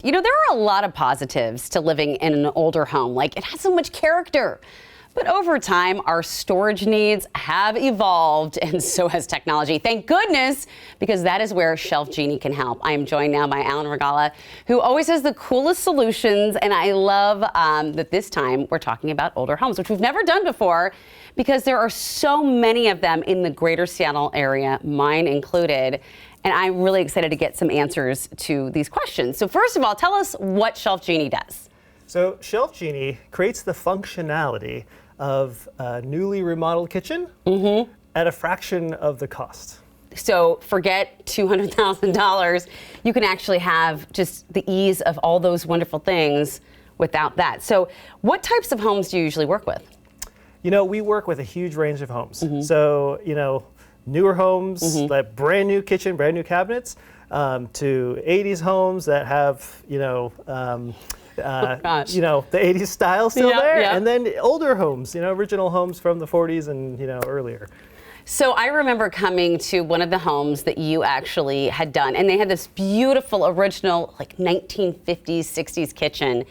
You know, there are a lot of positives to living in an older home. Like, it has so much character. But over time, our storage needs have evolved, and so has technology. Thank goodness, because that is where Shelf Genie can help. I am joined now by Alan Regala, who always has the coolest solutions, and I love that this time we're talking about older homes, which we've never done before, because there are so many of them in the greater Seattle area, mine included. And I'm really excited to get some answers to these questions. So first of all, tell us what Shelf Genie does. So Shelf Genie creates the functionality of a newly remodeled kitchen at a fraction of the cost. So forget $200,000. You can actually have just the ease of all those wonderful things without that. So what types of homes do you usually work with? You know, we work with a huge range of homes. So, you know, newer homes, like brand new kitchen, brand new cabinets, to 80s homes that have, you know, the 80s style still there, and then older homes, you know, original homes from the 40s and, you know, earlier. So I remember coming to one of the homes that you actually had done, and they had this beautiful original, like 1950s, 60s kitchen.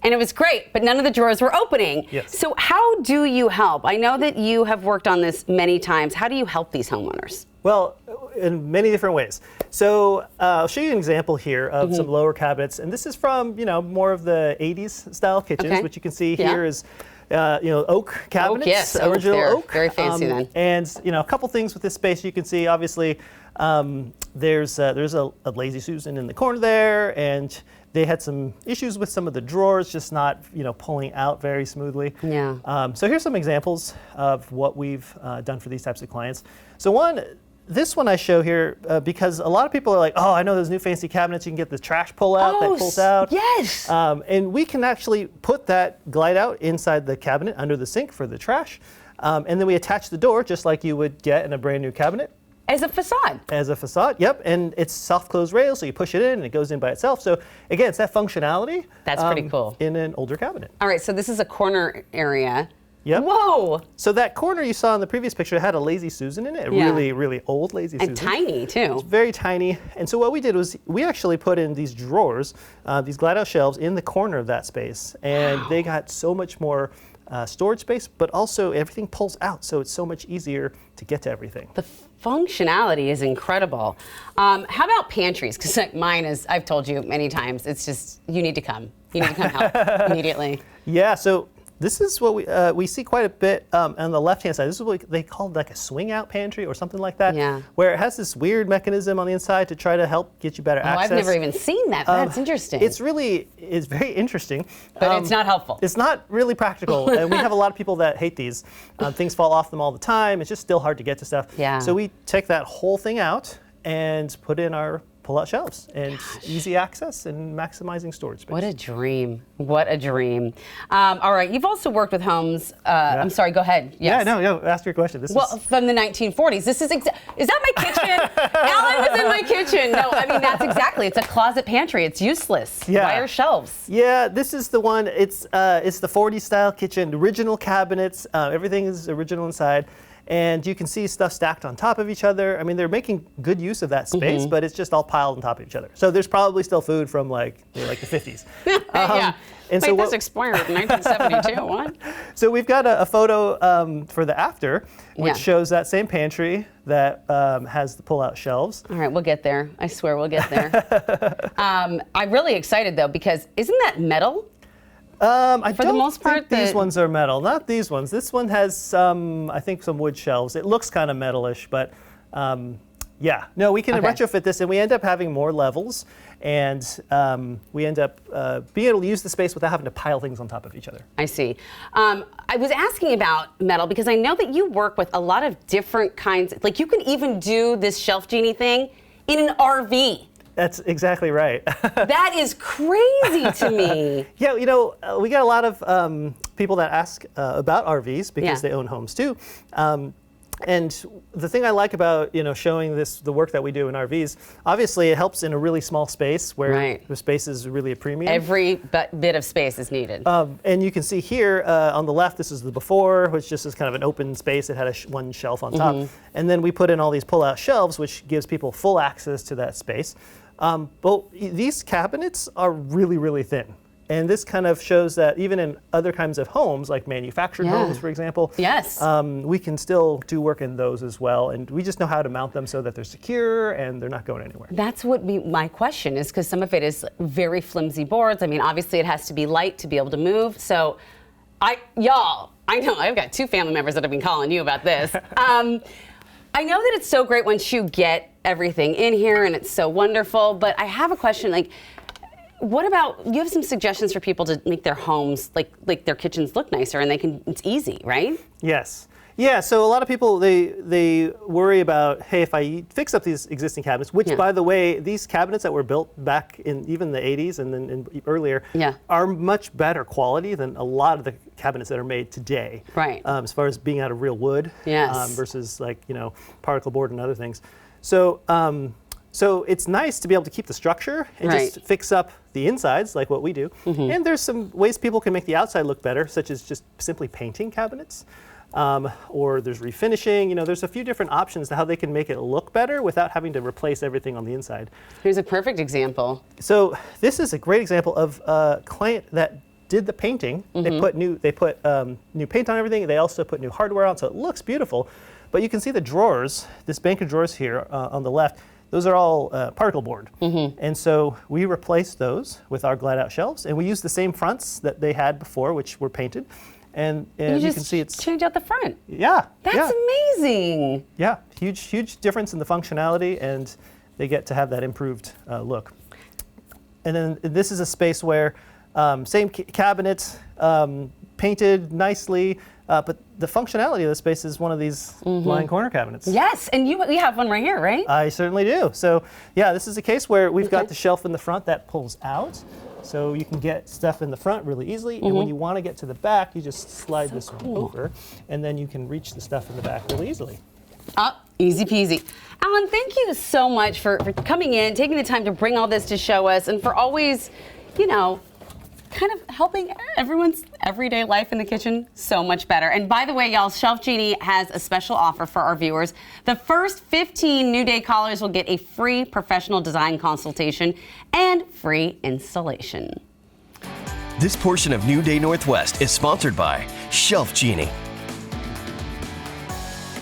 And it was great, but none of the drawers were opening. Yes. So how do you help? I know that you have worked on this many times. How do you help these homeowners? Well, in many different ways. So I'll show you an example here of some lower cabinets, and this is from, you know, more of the 80s style kitchens, which you can see here is, you know, oak cabinets, original oak. Very fancy then. And, you know, a couple things with this space you can see, obviously, there's a Lazy Susan in the corner there, and they had some issues with some of the drawers just not, you know, pulling out very smoothly. Yeah. So here's some examples of what we've done for these types of clients. So this one I show here because a lot of people are like, oh, I know those new fancy cabinets, you can get the trash pull out that pulls out. Yes. And we can actually put that glide out inside the cabinet under the sink for the trash. And then we attach the door just like you would get in a brand new cabinet. As a facade. As a facade, yep. And it's soft close rail, so you push it in and it goes in by itself. So again, it's that functionality. That's pretty cool. In an older cabinet. All right, so this is a corner area. Yep. Whoa. So that corner you saw in the previous picture had a Lazy Susan in it, a really, really old Lazy Susan. And tiny too. It's very tiny. And so what we did was we actually put in these drawers, these glide out shelves in the corner of that space. And they got so much more storage space, but also everything pulls out, so it's so much easier to get to everything. The functionality is incredible. How about pantries? Because like mine is, I've told you many times, it's just, you need to come. You need to come help immediately. Yeah, so this is what we see quite a bit on the left-hand side. This is what they call like a swing-out pantry or something like that, where it has this weird mechanism on the inside to try to help get you better access. I've never even seen that. That's interesting. It's very interesting. But it's not helpful. It's not really practical, and we have a lot of people that hate these. Things fall off them all the time. It's just still hard to get to stuff. Yeah. So we take that whole thing out and put in our pull-out shelves and easy access and maximizing storage space. What a dream. What a dream. All right, you've also worked with homes. I'm sorry, go ahead. Yes. Yeah, no, ask your question. From the 1940s. This is that my kitchen? Alan was in my kitchen. No, I mean, that's exactly. It's a closet pantry. It's useless. Yeah. Why are shelves? Yeah, this is the one. It's the 40s style kitchen, original cabinets. Everything is original inside. And you can see stuff stacked on top of each other. I mean, they're making good use of that space, but it's just all piled on top of each other. So there's probably still food from like the 50s. Yeah. And wait, this expired in 1972. What? So we've got a photo for the after, which shows that same pantry that has the pull-out shelves. All right, we'll get there. I swear we'll get there. I'm really excited though, because isn't that metal? I For the most part, think these ones are metal. Not these ones. This one has some, I think, some wood shelves. It looks kind of metalish, but yeah. No, we can retrofit this, and we end up having more levels, and we end up being able to use the space without having to pile things on top of each other. I see. I was asking about metal because I know that you work with a lot of different kinds. Like you can even do this Shelf Genie thing in an RV. That's exactly right. That is crazy to me. Yeah, you know, we get a lot of people that ask about RVs because they own homes too. And the thing I like about, you know, showing the work that we do in RVs, obviously it helps in a really small space where the space is really a premium. Every bit of space is needed. And you can see here on the left, this is the before, which just is kind of an open space. It had one shelf on top. And then we put in all these pull-out shelves, which gives people full access to that space. But these cabinets are really, really thin. And this kind of shows that even in other kinds of homes, like manufactured homes, for example, yes, we can still do work in those as well. And we just know how to mount them so that they're secure and they're not going anywhere. That's what my question is, because some of it is very flimsy boards. I mean, obviously it has to be light to be able to move. So y'all, I know I've got 2 family members that have been calling you about this. I know that it's so great once you get everything in here and it's so wonderful, but I have a question, like, what about, you have some suggestions for people to make their homes, like their kitchens look nicer, and it's easy, right? Yes. Yeah, so a lot of people, they worry about, hey, if I fix up these existing cabinets, which, by the way, these cabinets that were built back in even the 80s and then earlier are much better quality than a lot of the cabinets that are made today. Right. As far as being out of real wood versus particle board and other things. So, so it's nice to be able to keep the structure and just fix up the insides like what we do. And there's some ways people can make the outside look better, such as just simply painting cabinets. Or there's refinishing. There's a few different options to how they can make it look better without having to replace everything on the inside. Here's a perfect example. So this is a great example of a client that did the painting. They put new paint on everything. They also put new hardware on, so it looks beautiful. But you can see the drawers, this bank of drawers here on the left. Those are all particle board. And so we replaced those with our glide out shelves, and we used the same fronts that they had before, which were painted. And you can see it's change out the front. Yeah. That's amazing. Yeah, huge difference in the functionality, and they get to have that improved look. And then this is a space where same cabinets, painted nicely, but the functionality of the space is one of these blind corner cabinets. Yes, and you have one right here, right? I certainly do. So yeah, this is a case where we've got the shelf in the front that pulls out. So you can get stuff in the front really easily, and when you want to get to the back, you just slide this one over, and then you can reach the stuff in the back really easily. Easy peasy. Alan, thank you so much for coming in, taking the time to bring all this to show us, and for always, kind of helping everyone's everyday life in the kitchen so much better. And by the way, y'all, Shelf Genie has a special offer for our viewers. The first 15 New Day callers will get a free professional design consultation and free installation. This portion of New Day Northwest is sponsored by Shelf Genie.